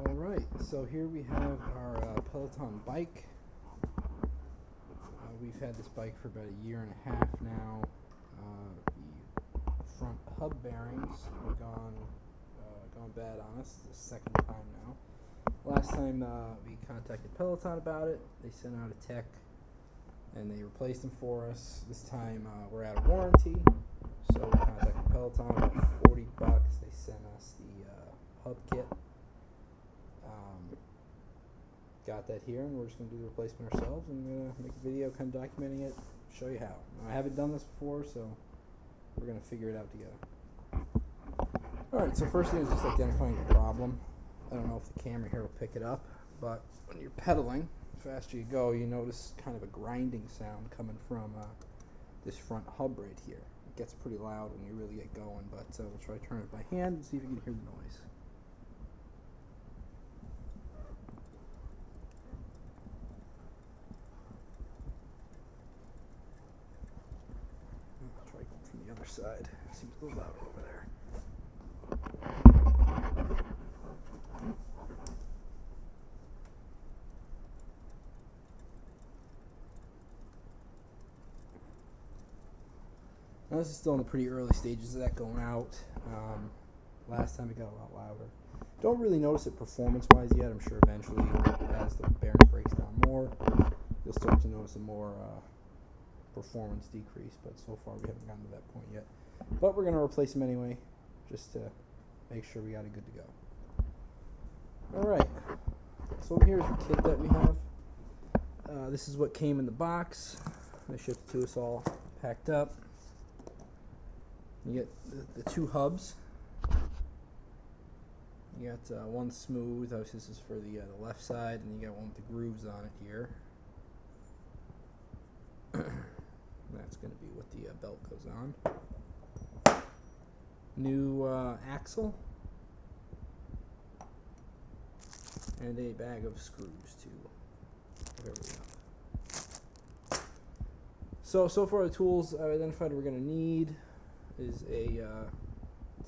Alright, so here we have our Peloton bike. We've had this bike for about a year and a half now. The front hub bearings have gone bad on us. This is the second time now. Last time we contacted Peloton about it. They sent out a tech and they replaced them for us. This time we're out of warranty, so we contacted Peloton, about $40. They sent us the hub kit. Got that here, and we're just going to do the replacement ourselves, and I'm going to make a video kind of documenting it, show you how. Now, I haven't done this before, so we're going to figure it out together. Alright, so first thing is just identifying the problem. I don't know if the camera here will pick it up, but when you're pedaling, the faster you go, you notice kind of a grinding sound coming from this front hub right here. It gets pretty loud when you really get going, but we'll try to turn it by hand and see if you can hear the noise. I'll try going from the other side. It seems a little louder over there. Now this is still in the pretty early stages of that going out. Last time it got a lot louder. Don't really notice it performance-wise yet. I'm sure eventually, as the bearing breaks down more, you'll start to notice a more performance decrease. But so far, we haven't gotten to that point yet. But we're going to replace them anyway, just to make sure we got it good to go. All right. So here's the kit that we have. This is what came in the box. They shipped it to us all packed up. You get the two hubs. You got one smooth, obviously this is for the left side, and you got one with the grooves on it here. That's going to be what the belt goes on. New axle. And a bag of screws to hook everything up. So far the tools I've identified we're going to need is a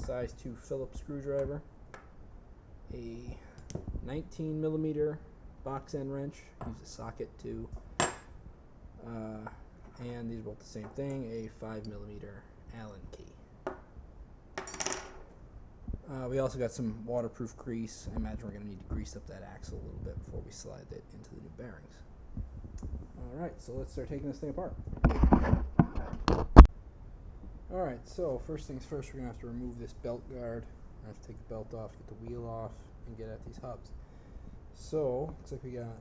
size 2 Phillips screwdriver, a 19 millimeter box end wrench, use a socket too, and these are both the same thing, a 5 millimeter Allen key. We also got some waterproof grease. I imagine we're going to need to grease up that axle a little bit before we slide it into the new bearings. Alright, so let's start taking this thing apart. Alright, so first things first, we're going to have to remove this belt guard. I have to take the belt off, get the wheel off, and get at these hubs. So, looks like we got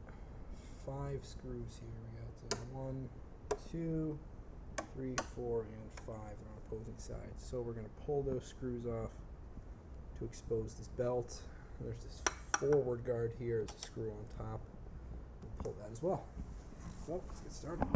5 screws here. We got 1, 2, 3, 4, and 5 on opposing sides. So we're going to pull those screws off to expose this belt. There's this forward guard here, there's a screw on top. We'll pull that as well. So, let's get started.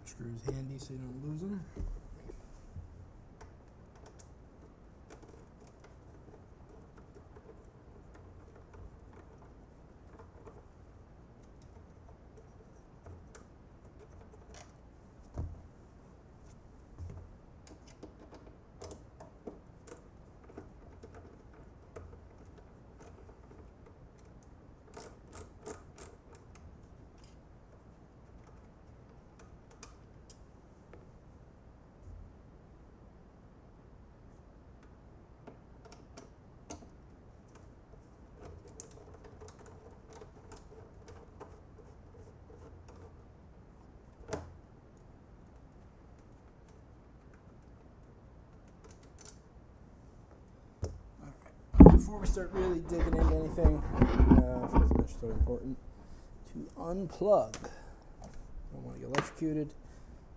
Screws handy so you don't lose them. Before we start really digging into anything, I think it's so important to unplug. Don't want to get electrocuted,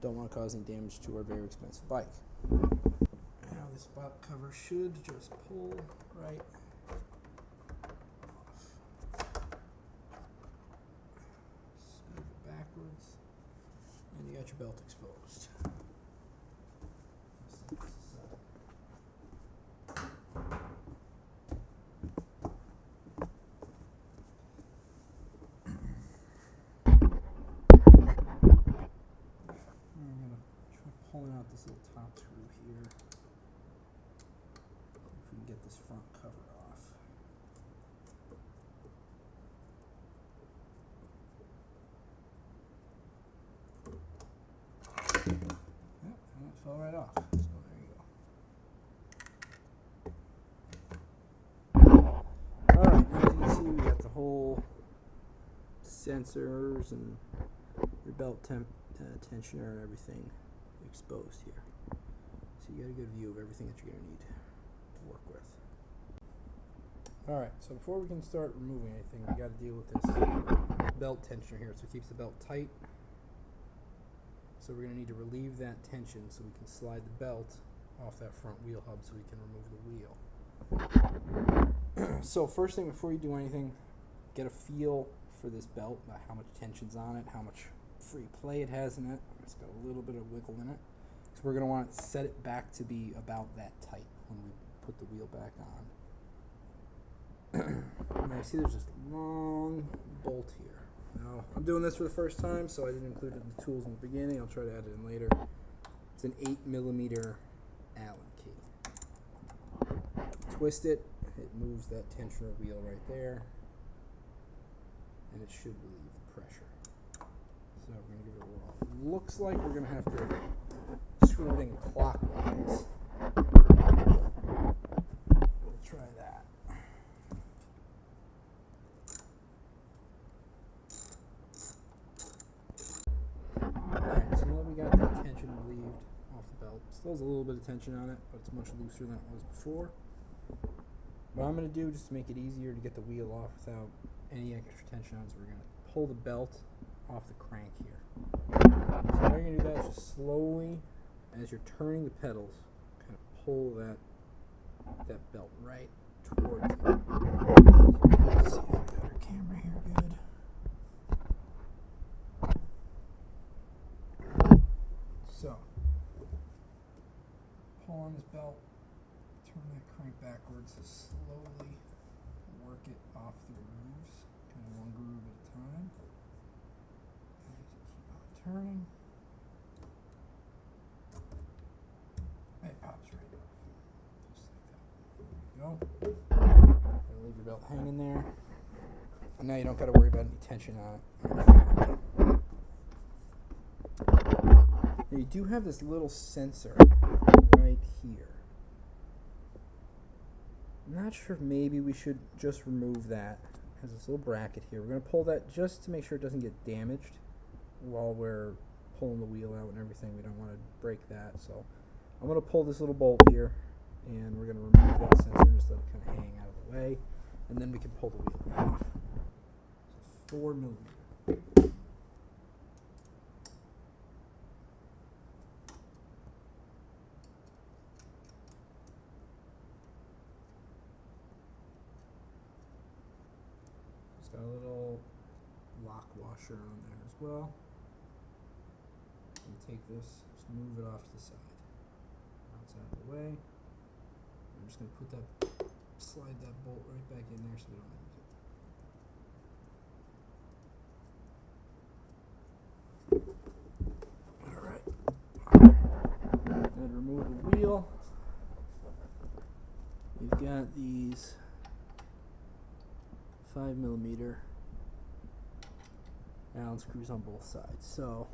don't want to cause any damage to our very expensive bike. Now this belt cover should just pull right off. Smooth it backwards, and you got your belt exposed. Set this pulling out this little top screw here. If we can get this front cover off. Yep, and it fell right off. So there you go. Alright, as you can see, we got the whole sensors and your belt tensioner and everything exposed here. So you got a good view of everything that you're going to need to work with. Alright, so before we can start removing anything, we got to deal with this belt tensioner here. So it keeps the belt tight. So we're going to need to relieve that tension so we can slide the belt off that front wheel hub so we can remove the wheel. So first thing before you do anything, get a feel for this belt, how much tension's on it, how much free play it has in it. It's got a little bit of wiggle in it. So we're going to want to set it back to be about that tight when we put the wheel back on. Now you see there's this long bolt here. Now I'm doing this for the first time, so I didn't include it in the tools in the beginning. I'll try to add it in later. It's an 8mm Allen key. Twist it, it moves that tensioner wheel right there, and it should relieve the pressure. So we're going to give it a whirl. Looks like we're going to have to screw it in clockwise. We'll try that. Alright, so now that we got that tension relieved off the belt, still has a little bit of tension on it, but it's much looser than it was before. What I'm going to do, just to make it easier to get the wheel off without any extra tension on, is we're going to pull the belt off the crank here. So how you're going to do that is just slowly, as you're turning the pedals, kind of pull that belt right towards you. Let's see if we got our camera here good. So, pull on this belt, turn that crank backwards, slowly work it off the grooves, kind of one groove at a time. And keep on turning. It pops right off, just like that. There you go. And leave your belt hanging there. And now you don't got to worry about any tension on it. Now you do have this little sensor right here. I'm not sure if maybe we should just remove that. It has this little bracket here. We're going to pull that just to make sure it doesn't get damaged while we're pulling the wheel out and everything. We don't want to break that. So I'm going to pull this little bolt here, and we're going to remove that sensor and just let it kind of hang out of the way. And then we can pull the wheel off. So 4mm. Got a little lock washer on there as well. And take this, just move it off to the side. Now it's out of the way. I'm just going to put that, slide that bolt right back in there so we don't lose it. Alright. Then remove the wheel. We've got these 5mm Allen screws on both sides. So,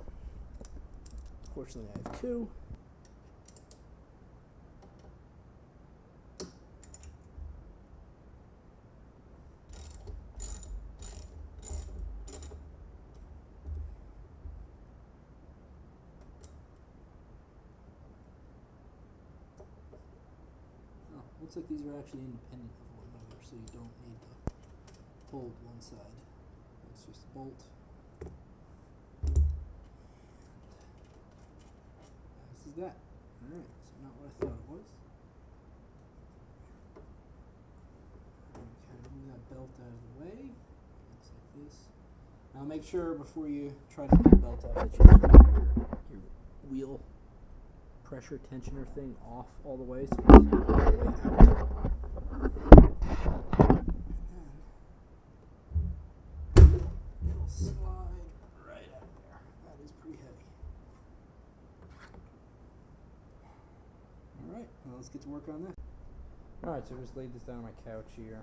fortunately I have two. Oh, looks like these are actually independent of one another, so you don't need to hold one side. It's just a bolt. This is that. Alright, so not what I thought it was. And we kind of move that belt out of the way. Looks like this. Now make sure before you try to pull the belt off that you keep your wheel pressure tensioner thing off all the way so it's all the way out. Slide right out there. That is pretty heavy. Alright, well, let's get to work on that. Alright, so I just laid this down on my couch here.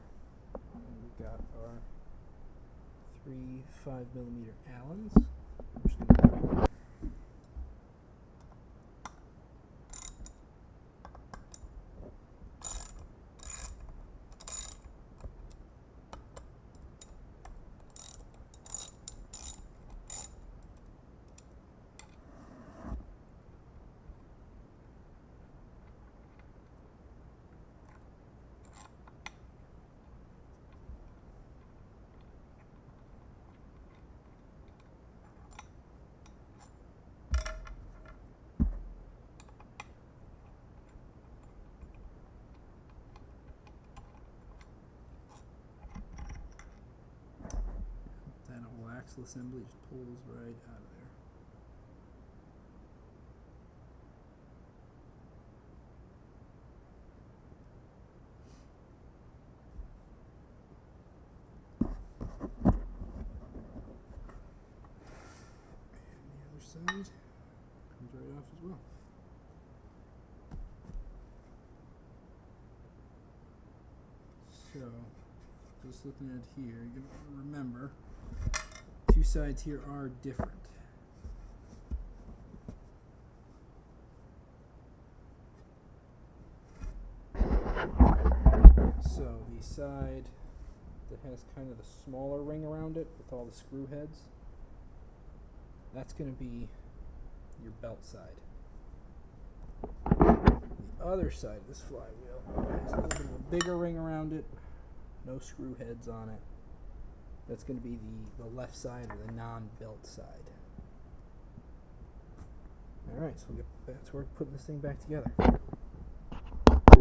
And we've got our 3 5mm Allens. I'm just gonna axle assembly just pulls right out of there. And the other side comes right off as well. So, just looking at here, you're going to remember two sides here are different. So the side that has kind of the smaller ring around it with all the screw heads, that's going to be your belt side. The other side of this flywheel has a little bit of a bigger ring around it, no screw heads on it. That's going to be the left side or the non-belt side. Alright, so we'll get back to work putting this thing back together. I kind of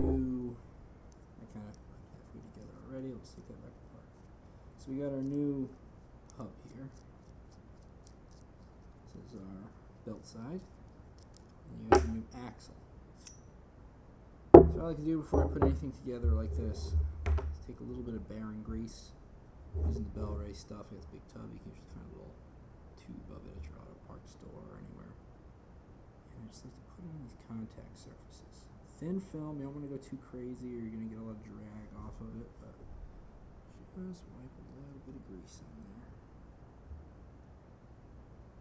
put halfway together already. Let's take that back apart. So we got our new hub here. This is our belt side. And you have the new axle. So what I like to do before I put anything together like this is take a little bit of bearing grease. Using the Bell Ray stuff, it's a big tub. You can usually find a little tube of it at your auto parts store or anywhere. And I just like to put it on these contact surfaces. Thin film, you don't want to go too crazy or you're going to get a lot of drag off of it, but just wipe a little bit of grease on there.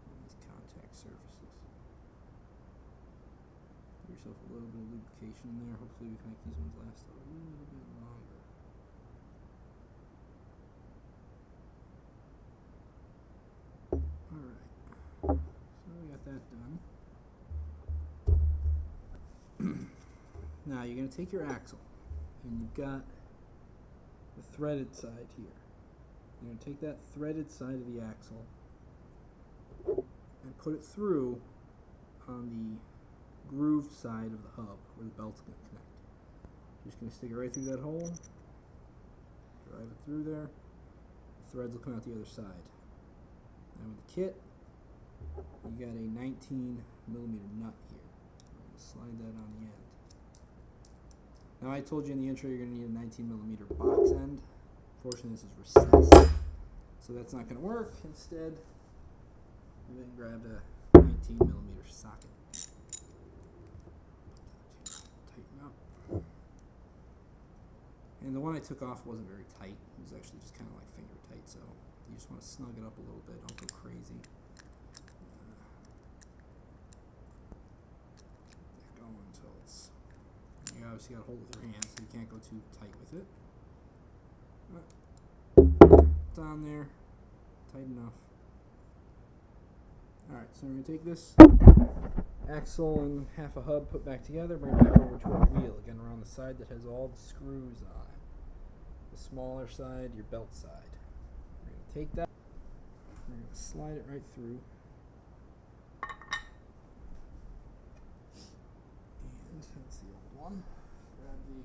On these contact surfaces. Give yourself a little bit of lubrication in there. Hopefully we can make these ones last a little bit longer. Alright, so we got that done. Now you're going to take your axle, and you've got the threaded side here. You're going to take that threaded side of the axle and put it through on the grooved side of the hub where the belt's going to connect. You're just going to stick it right through that hole, drive it through there, the threads will come out the other side. Now with the kit, you got a 19mm nut here. I'm going to slide that on the end. Now I told you in the intro you're going to need a 19mm box end. Fortunately this is recessed, so that's not going to work. Instead, I went and grabbed a 19mm socket. Tighten up. And the one I took off wasn't very tight. It was actually just kind of like finger tight, so you just want to snug it up a little bit, don't go crazy. Get that going until it's... You obviously got to hold it with your hands, so you can't go too tight with it. But it's on there, tight enough. Alright, so we're going to take this axle and half a hub put back together, bring it back over to our wheel, again around the side that has all the screws on it. The smaller side, your belt side. We're going to take that, we're going to slide it right through. And that's the old one. Grab the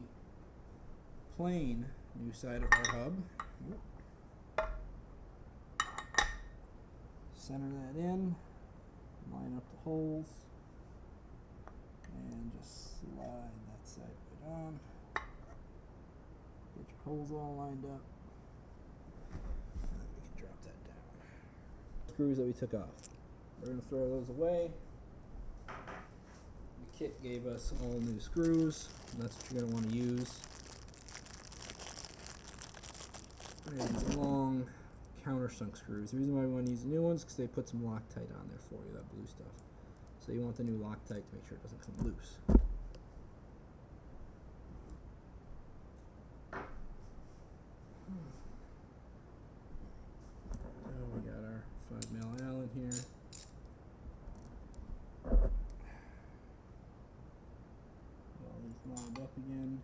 plain new side of our hub. Center that in, line up the holes, and just slide that side right on. Get your holes all lined up, and then we can drop that down. Screws that we took off, we're going to throw those away. The kit gave us all new screws, and that's what you're going to want to use. And long countersunk screws. The reason why we want to use the new ones is because they put some Loctite on there for you, that blue stuff. So you want the new Loctite to make sure it doesn't come loose. So we got our 5mm Allen here. All these lined up again.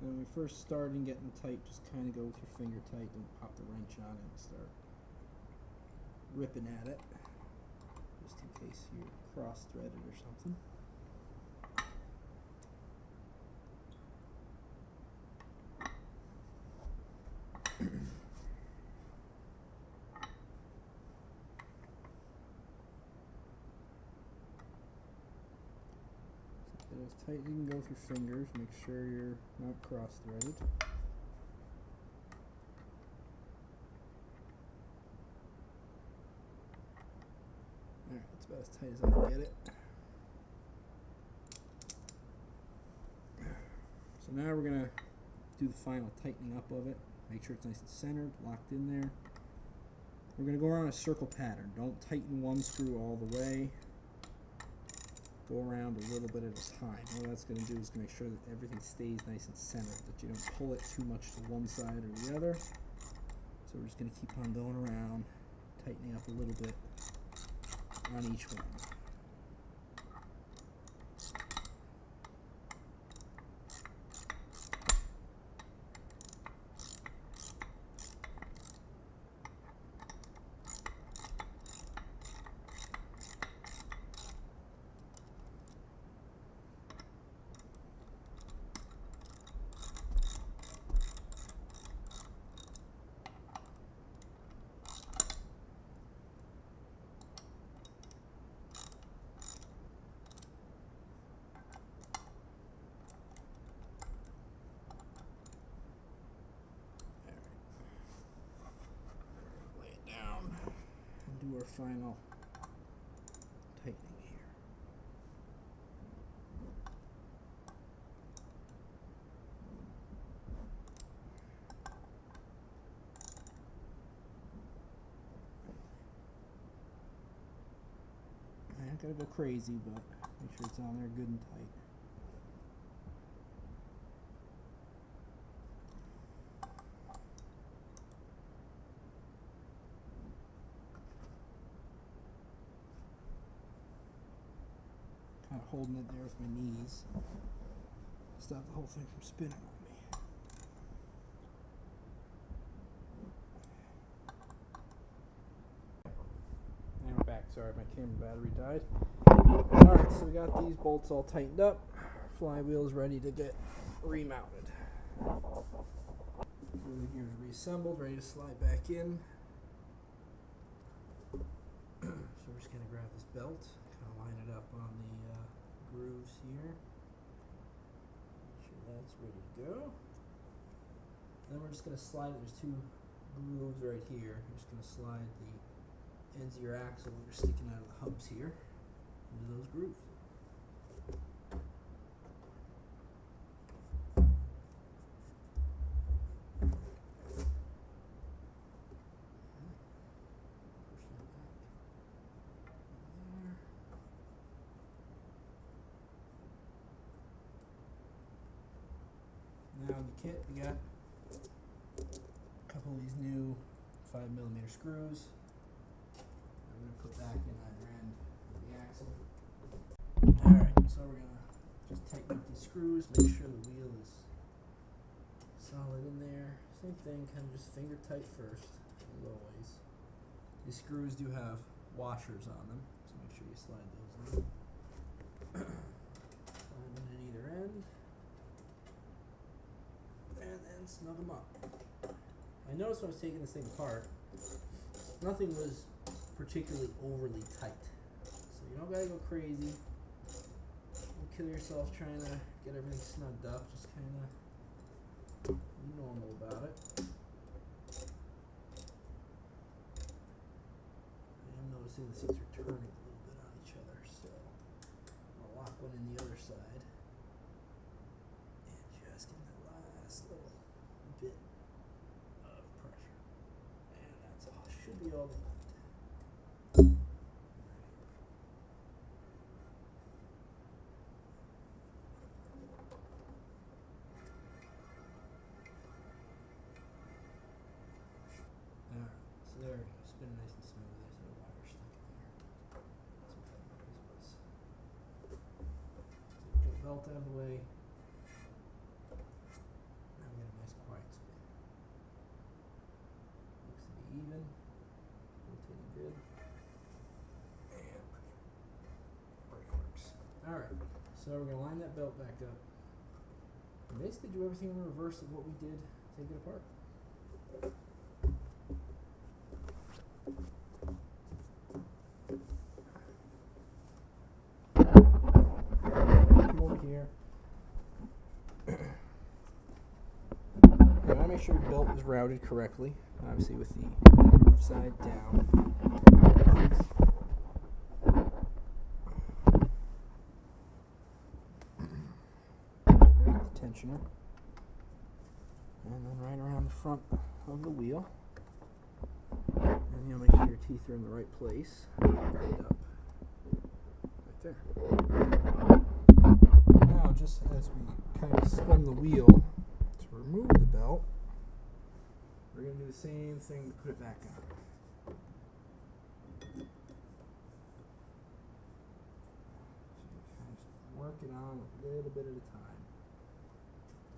When we first started getting tight, just kind of go with your finger tight, don't pop the wrench on it and start ripping at it, just in case you're cross-threaded or something. Get as tight as you can go with your fingers. Make sure you're not cross-threaded. Alright, that's about as tight as I can get it. So now we're going to do the final tightening up of it. Make sure it's nice and centered, locked in there. We're going to go around a circle pattern. Don't tighten one screw all the way. Go around a little bit at a time. All that's going to do is make sure that everything stays nice and centered, that you don't pull it too much to one side or the other. So we're just going to keep on going around, tightening up a little bit on each one. Do our final tightening here. I ain't gotta go crazy, but make sure it's on there good and tight. Kind of holding it there with my knees. Stop the whole thing from spinning on me. And we're back. Sorry, my camera battery died. Alright, so we got these bolts all tightened up. Flywheel's ready to get remounted. Everything here is reassembled, ready to slide back in. So we're just going to grab this belt, kind of line it up on the grooves here. Make sure that's ready to go. Then we're just going to slide it. There's two grooves right here. You're just going to slide the ends of your axle that are sticking out of the hubs here into those grooves. Now in the kit we got a couple of these new 5mm screws. I'm going to put back in either end of the axle. Alright, so we're going to just tighten up these screws, make sure the wheel is solid in there. Same thing, kind of just finger tight first, as always. These screws do have washers on them, so make sure you slide those in. Slide them in either end. And then snug them up. I noticed when I was taking this thing apart, nothing was particularly overly tight. So you don't gotta go crazy. kill yourself trying to get everything snugged up. Just kind of be normal about it. I am noticing the seats are turning a little bit on each other, so I'll lock one in the other side. And just give the last little bit of pressure. And that's all. Should be all they need. So there, spin nice and smooth. There's no wire stuck in there. That's what that noise was. So we get the belt out of the way. Now we get a nice quiet spin. Looks to be even. Rotating good. And brake works. Alright, so we're going to line that belt back up. And basically do everything in reverse of what we did, take it apart. Here. Now make sure your belt is routed correctly, obviously with the side down. The tensioner. And then right around the front of the wheel. And you'll make sure your teeth are in the right place. Right up. Right there. Now, just as we kind of spun the wheel to remove the belt, we're going to do the same thing to put it back on. So just work it on a little bit at a time,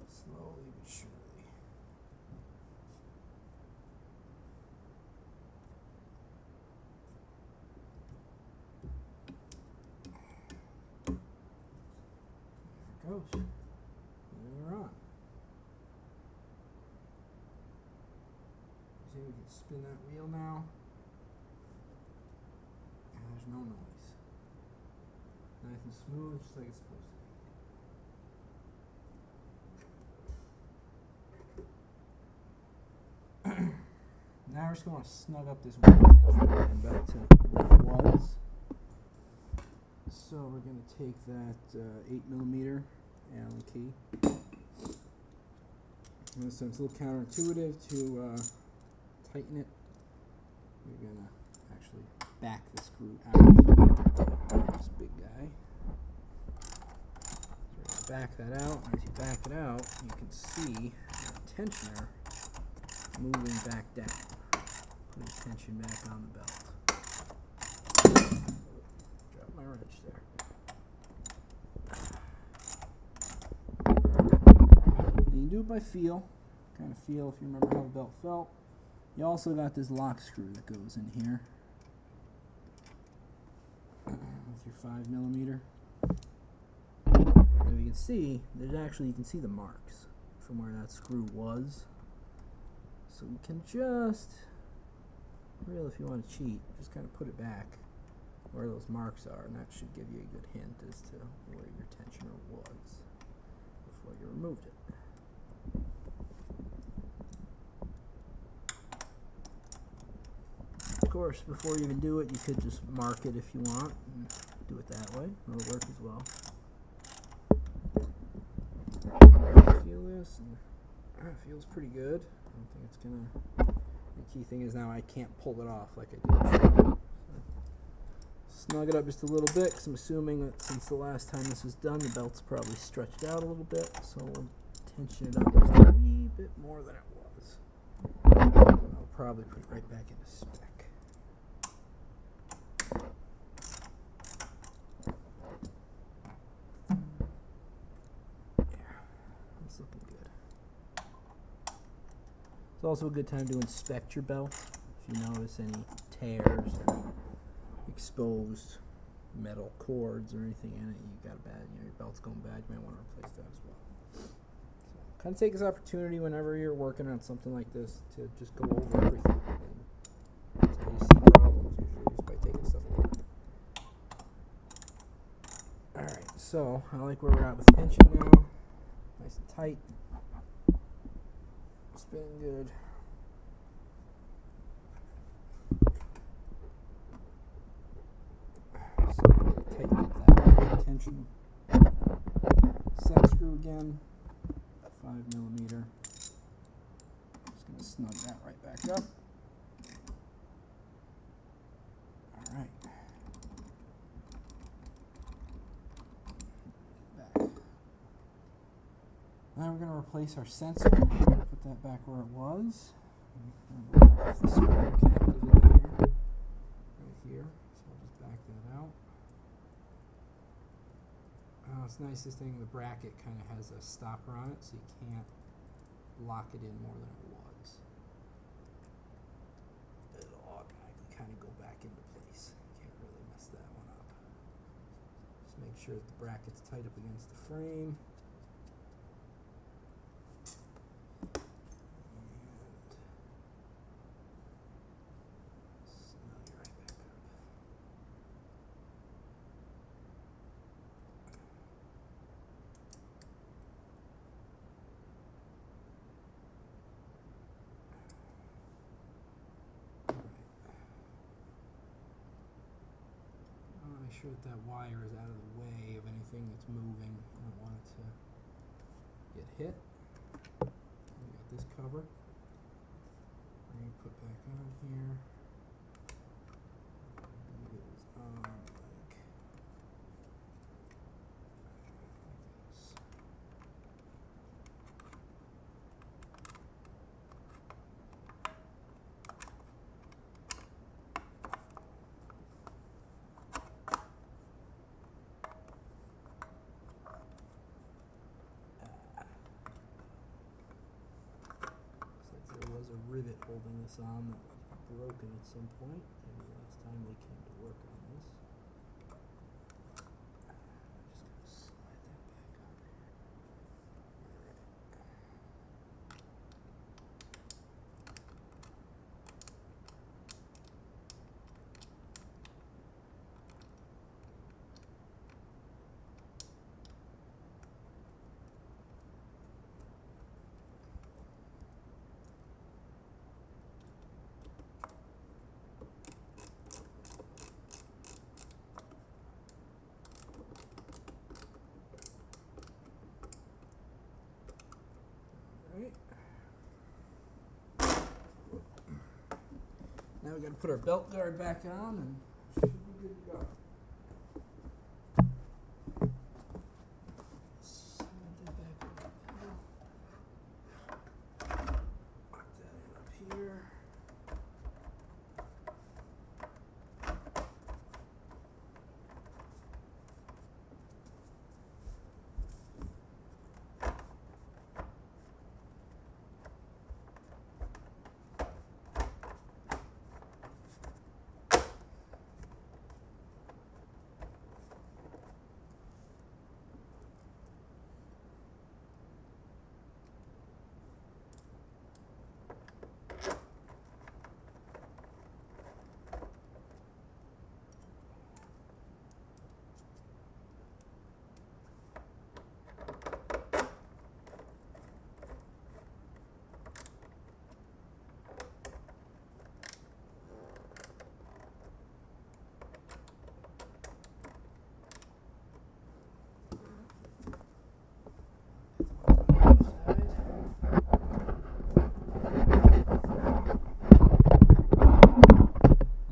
slowly but surely. Goes. And we're on. See, we can spin that wheel now. And there's no noise. Nice and smooth, just like it's supposed to be. Now we're just going to snug up this wheel and back to where it was. So we're going to take that 8mm Allen key. And so it's a little counterintuitive to tighten it. We're going to actually back the screw out. This big guy. So we're going to back that out. And as you back it out, you can see the tensioner moving back down. Put the tension back on the belt. Drop my wrench there. You can do it by feel, kind of feel if you remember how the belt felt. You also got this lock screw that goes in here with your 5mm. And you can see, there's actually, you can see the marks from where that screw was. So we can just, really if you want to cheat, just kind of put it back where those marks are, and that should give you a good hint as to where your tensioner was before you removed it. Of course, before you even do it, you could just mark it if you want, and do it that way. It'll work as well. Feel this, and it feels pretty good. I don't think it's gonna. The key thing is now I can't pull it off like I did before. Snug it up just a little bit, because I'm assuming that since the last time this was done, the belt's probably stretched out a little bit, so we'll tension it up just a wee bit more than it was. I'll probably put it right back into spec. That's looking good. It's also a good time to inspect your belt if you notice any tears or exposed metal cords or anything in it. You got a bad, your belt's going bad, you might want to replace that as well. So kind of take this opportunity whenever you're working on something like this to just go over everything. And that's how you see problems usually, is by taking stuff apart. Alright, So I like where we're at with pinching now. Nice and tight. Spinning good. So tighten up that tension. Set screw again. 5mm. Just gonna snug that right back up. All right. Back. Now we're gonna replace our sensor. Put that back where it was. The screw connected in there, right here. So I'll just back that out. It's nice, this thing, the bracket kind of has a stopper on it, so you can't lock it in more than it was. It'll automatically kind of go back into place. You can't really mess that one up. Just make sure that the bracket's tight up against the frame. Make sure that wire is out of the way of anything that's moving. I don't want it to get hit. We got this cover. We're going to put back on here. Leave it on like this. Was a rivet holding this on that was broken at some point. Maybe last time they came to work on this. Just gonna slide that back on there. Now we got to put our belt guard back on and should be good to go. Slide that back up. Lock that in up here.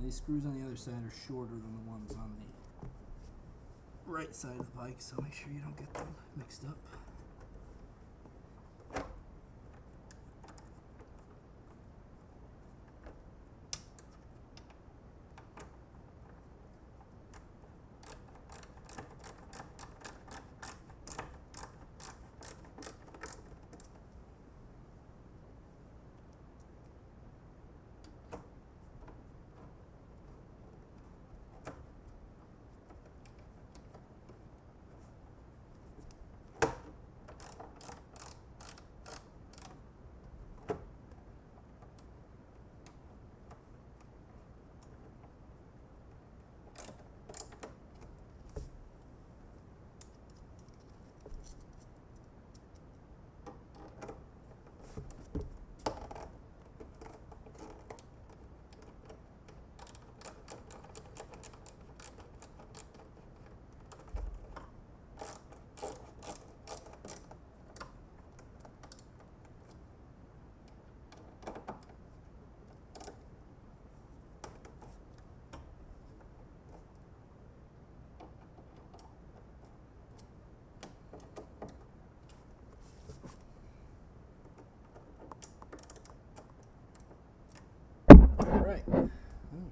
These screws on the other side are shorter than the ones on the right side of the bike, so make sure you don't get them mixed up.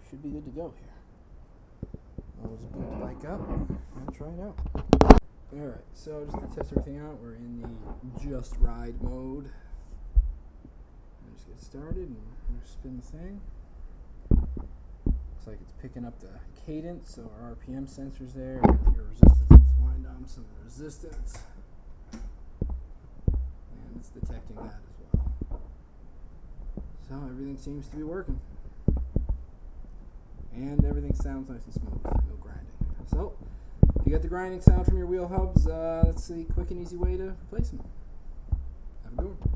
should be good to go here. I'll just boot the bike up and try it out. Alright, so just to test everything out, we're in the just ride mode. Just get started and spin the thing. Looks like it's picking up the cadence, so our RPM sensor's there. Your resistance wind on some resistance. And it's detecting that as well. So everything seems to be working. And everything sounds nice and smooth, no grinding. So, if you got the grinding sound from your wheel hubs, that's a quick and easy way to replace them. Have a good one.